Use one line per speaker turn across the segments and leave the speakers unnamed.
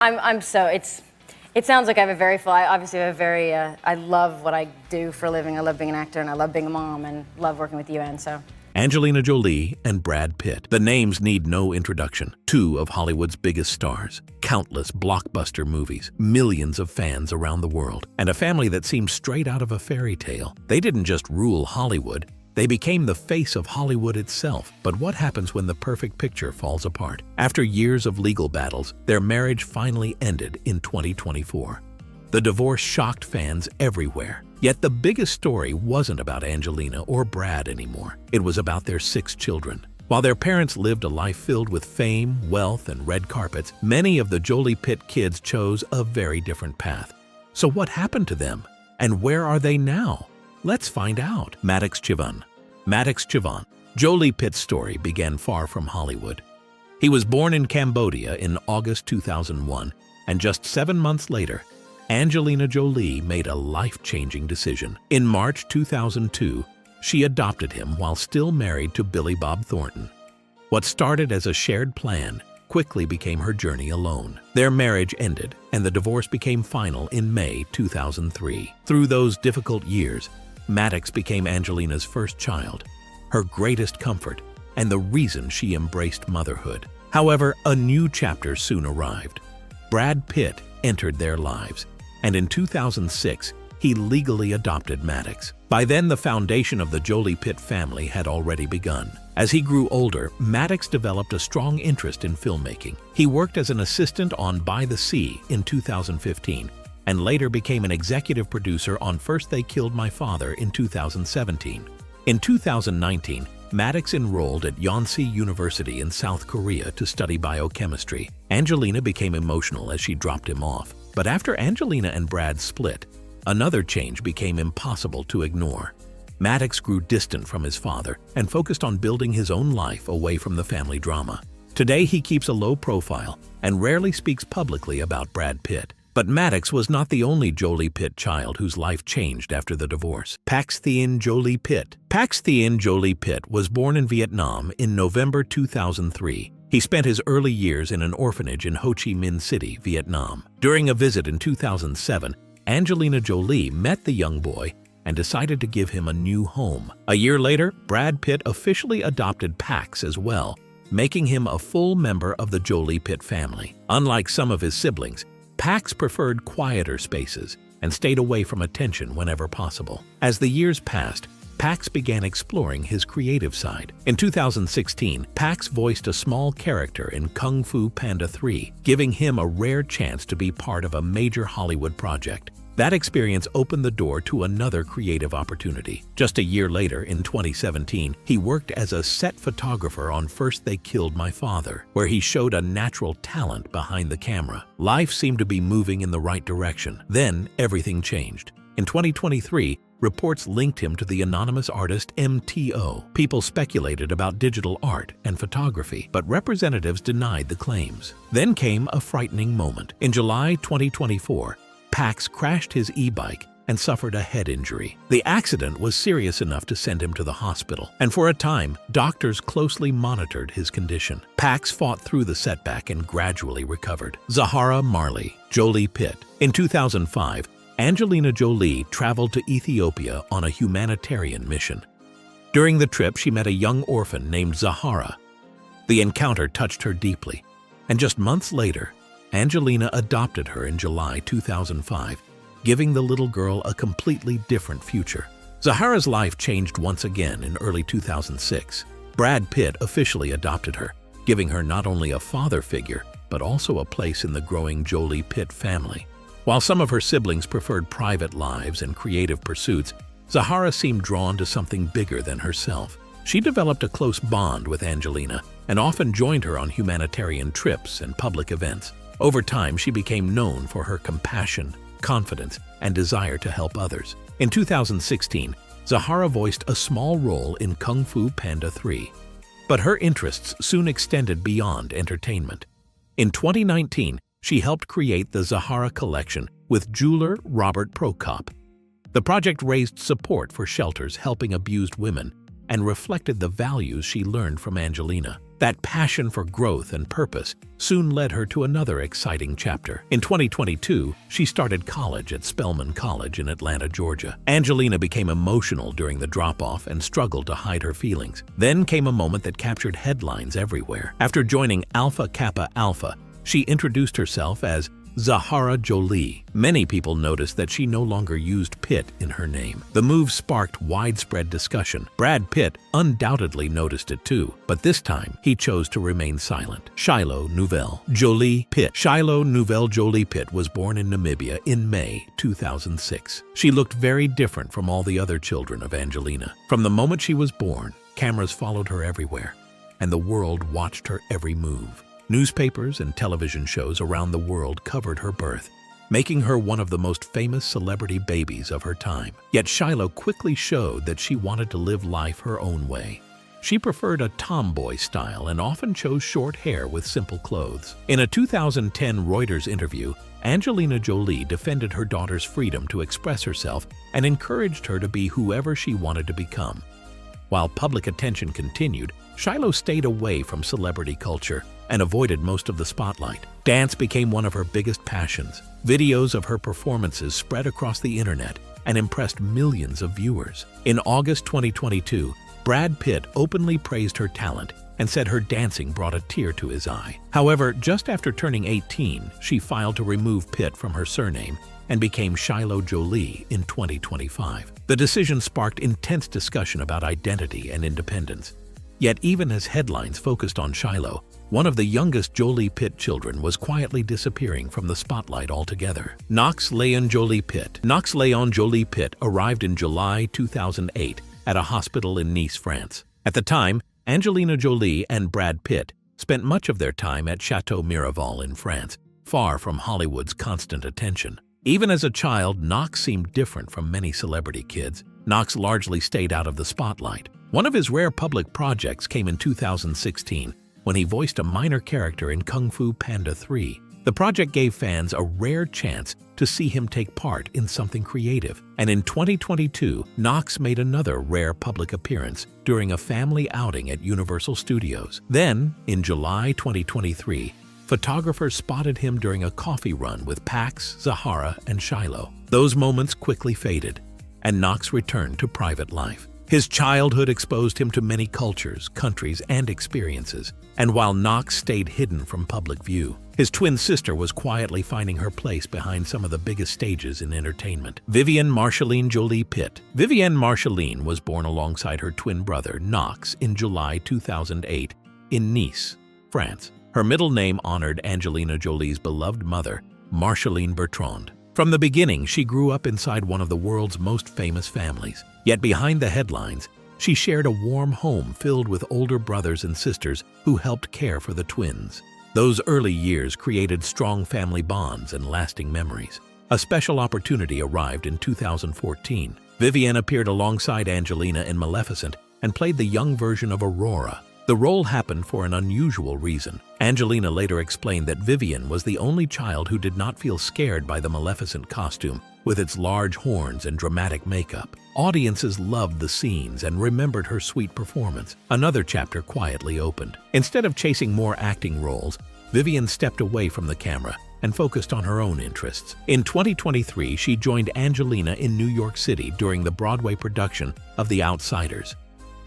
It sounds like I have a very full, I obviously have a very, I love what I do for a living. I love being an actor and I love being a mom and love working with you, and so.
Angelina Jolie and Brad Pitt. The names need no introduction. Two of Hollywood's biggest stars, countless blockbuster movies, millions of fans around the world, and a family that seems straight out of a fairy tale. They didn't just rule Hollywood, they became the face of Hollywood itself. But what happens when the perfect picture falls apart? After years of legal battles, their marriage finally ended in 2024. The divorce shocked fans everywhere. Yet the biggest story wasn't about Angelina or Brad anymore. It was about their 6 children. While their parents lived a life filled with fame, wealth, and red carpets, many of the Jolie-Pitt kids chose a very different path. So what happened to them? And where are they now? Let's find out. Maddox Chivon. Jolie-Pitt's story began far from Hollywood. He was born in Cambodia in August 2001, and just 7 months later, Angelina Jolie made a life-changing decision. In March 2002, she adopted him while still married to Billy Bob Thornton. What started as a shared plan quickly became her journey alone. Their marriage ended, and the divorce became final in May 2003. Through those difficult years, Maddox became Angelina's first child, her greatest comfort, and the reason she embraced motherhood. However, a new chapter soon arrived. Brad Pitt entered their lives, and in 2006, he legally adopted Maddox. By then, the foundation of the Jolie-Pitt family had already begun. As he grew older, Maddox developed a strong interest in filmmaking. He worked as an assistant on By the Sea in 2015, and later became an executive producer on First They Killed My Father in 2017. In 2019, Maddox enrolled at Yonsei University in South Korea to study biochemistry. Angelina became emotional as she dropped him off. But after Angelina and Brad split, another change became impossible to ignore. Maddox grew distant from his father and focused on building his own life away from the family drama. Today, he keeps a low profile and rarely speaks publicly about Brad Pitt. But Maddox was not the only Jolie-Pitt child whose life changed after the divorce. Pax Thien Jolie-Pitt was born in Vietnam in November 2003. He spent his early years in an orphanage in Ho Chi Minh City, Vietnam. During a visit in 2007, Angelina Jolie met the young boy and decided to give him a new home. A year later, Brad Pitt officially adopted Pax as well, making him a full member of the Jolie-Pitt family. Unlike some of his siblings, Pax preferred quieter spaces and stayed away from attention whenever possible. As the years passed, Pax began exploring his creative side. In 2016, Pax voiced a small character in Kung Fu Panda 3, giving him a rare chance to be part of a major Hollywood project. That experience opened the door to another creative opportunity. Just a year later, in 2017, he worked as a set photographer on First They Killed My Father, where he showed a natural talent behind the camera. Life seemed to be moving in the right direction. Then, everything changed. In 2023, reports linked him to the anonymous artist MTO. People speculated about digital art and photography, but representatives denied the claims. Then came a frightening moment. In July 2024, Pax crashed his e-bike and suffered a head injury. The accident was serious enough to send him to the hospital, and for a time, doctors closely monitored his condition. Pax fought through the setback and gradually recovered. Zahara Marley, Jolie-Pitt. In 2005, Angelina Jolie traveled to Ethiopia on a humanitarian mission. During the trip, she met a young orphan named Zahara. The encounter touched her deeply, and just months later, Angelina adopted her in July 2005, giving the little girl a completely different future. Zahara's life changed once again in early 2006. Brad Pitt officially adopted her, giving her not only a father figure, but also a place in the growing Jolie-Pitt family. While some of her siblings preferred private lives and creative pursuits, Zahara seemed drawn to something bigger than herself. She developed a close bond with Angelina and often joined her on humanitarian trips and public events. Over time, she became known for her compassion, confidence, and desire to help others. In 2016, Zahara voiced a small role in Kung Fu Panda 3. But her interests soon extended beyond entertainment. In 2019, she helped create the Zahara Collection with jeweler Robert Prokop. The project raised support for shelters helping abused women and reflected the values she learned from Angelina. That passion for growth and purpose soon led her to another exciting chapter. In 2022, she started college at Spelman College in Atlanta, Georgia. Angelina became emotional during the drop-off and struggled to hide her feelings. Then came a moment that captured headlines everywhere. After joining Alpha Kappa Alpha, she introduced herself as Zahara Jolie. Many people noticed that she no longer used Pitt in her name. The move sparked widespread discussion. Brad Pitt undoubtedly noticed it too, but this time he chose to remain silent. Shiloh Nouvelle Jolie-Pitt. Shiloh Nouvelle Jolie-Pitt was born in Namibia in May 2006. She looked very different from all the other children of Angelina. From the moment she was born, cameras followed her everywhere, and the world watched her every move. Newspapers and television shows around the world covered her birth, making her one of the most famous celebrity babies of her time. Yet Shiloh quickly showed that she wanted to live life her own way. She preferred a tomboy style and often chose short hair with simple clothes. In a 2010 Reuters interview, Angelina Jolie defended her daughter's freedom to express herself and encouraged her to be whoever she wanted to become. While public attention continued, Shiloh stayed away from celebrity culture and avoided most of the spotlight. Dance became one of her biggest passions. Videos of her performances spread across the internet and impressed millions of viewers. In August 2022, Brad Pitt openly praised her talent and said her dancing brought a tear to his eye. However, just after turning 18, she filed to remove Pitt from her surname and became Shiloh Jolie in 2025. The decision sparked intense discussion about identity and independence. Yet even as headlines focused on Shiloh, one of the youngest Jolie-Pitt children was quietly disappearing from the spotlight altogether. Knox Leon Jolie-Pitt. Knox Leon Jolie-Pitt arrived in July 2008 at a hospital in Nice, France. At the time, Angelina Jolie and Brad Pitt spent much of their time at Chateau Miraval in France, far from Hollywood's constant attention. Even as a child, Knox seemed different from many celebrity kids. Knox largely stayed out of the spotlight. One of his rare public projects came in 2016 when he voiced a minor character in Kung Fu Panda 3. The project gave fans a rare chance to see him take part in something creative. And in 2022, Knox made another rare public appearance during a family outing at Universal Studios. Then, in July 2023, photographers spotted him during a coffee run with Pax, Zahara, and Shiloh. Those moments quickly faded, and Knox returned to private life. His childhood exposed him to many cultures, countries, and experiences, and while Knox stayed hidden from public view, his twin sister was quietly finding her place behind some of the biggest stages in entertainment. Vivienne Marceline Jolie-Pitt. Vivienne Marceline was born alongside her twin brother, Knox, in July 2008 in Nice, France. Her middle name honored Angelina Jolie's beloved mother, Marceline Bertrand. From the beginning, she grew up inside one of the world's most famous families. Yet behind the headlines, she shared a warm home filled with older brothers and sisters who helped care for the twins. Those early years created strong family bonds and lasting memories. A special opportunity arrived in 2014. Vivienne appeared alongside Angelina in Maleficent and played the young version of Aurora. The role happened for an unusual reason. Angelina later explained that Vivienne was the only child who did not feel scared by the Maleficent costume, with its large horns and dramatic makeup. Audiences loved the scenes and remembered her sweet performance. Another chapter quietly opened. Instead of chasing more acting roles, Vivienne stepped away from the camera and focused on her own interests. In 2023, she joined Angelina in New York City during the Broadway production of The Outsiders.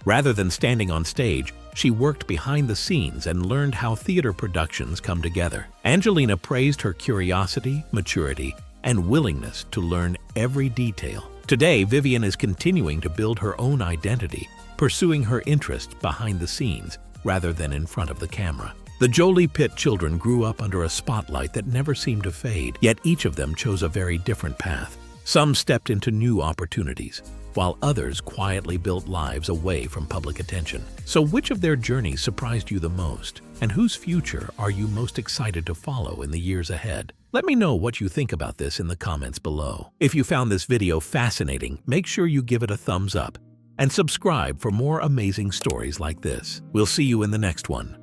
Rather than standing on stage, she worked behind the scenes and learned how theater productions come together. Angelina praised her curiosity, maturity, and willingness to learn every detail. Today, Vivienne is continuing to build her own identity, pursuing her interests behind the scenes rather than in front of the camera. The Jolie-Pitt children grew up under a spotlight that never seemed to fade, yet each of them chose a very different path. Some stepped into new opportunities, while others quietly built lives away from public attention. So which of their journeys surprised you the most? And whose future are you most excited to follow in the years ahead? Let me know what you think about this in the comments below. If you found this video fascinating, make sure you give it a thumbs up and subscribe for more amazing stories like this. We'll see you in the next one.